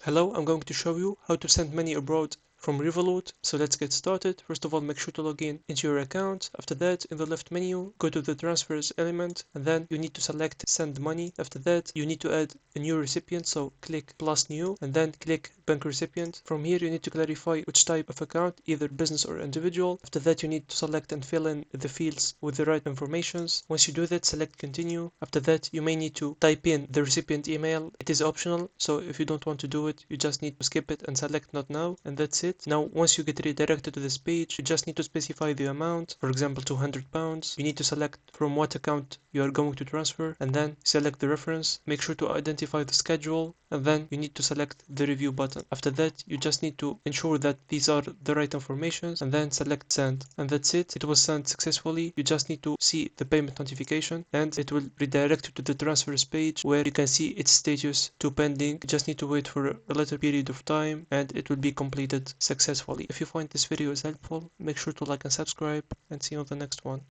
Hello, I'm going to show you how to send money abroad from Revolut. So let's get started. First of all, make sure to log in into your account. After that, in the left menu, go to the transfers element, and then you need to select send money. After that, you need to add a new recipient. So click plus new, and then click bank recipient. From here, you need to clarify which type of account, either business or individual. After that, you need to select and fill in the fields with the right informations. Once you do that, select continue. After that, you may need to type in the recipient email. It is optional, so if you don't want to do it, you just need to skip it and select not now, and that's it. Now, once you get redirected to this page, you just need to specify the amount, for example, £200. You need to select from what account you are going to transfer, and then select the reference. Make sure to identify the schedule, and then you need to select the review button. After that, you just need to ensure that these are the right informations, and then select send, and that's it. It was sent successfully. You just need to see the payment notification, and it will redirect you to the transfers page where you can see its status to pending. You just need to wait for a little period of time, and it will be completed successfully. If you find this video is helpful, make sure to like and subscribe, and see you on the next one.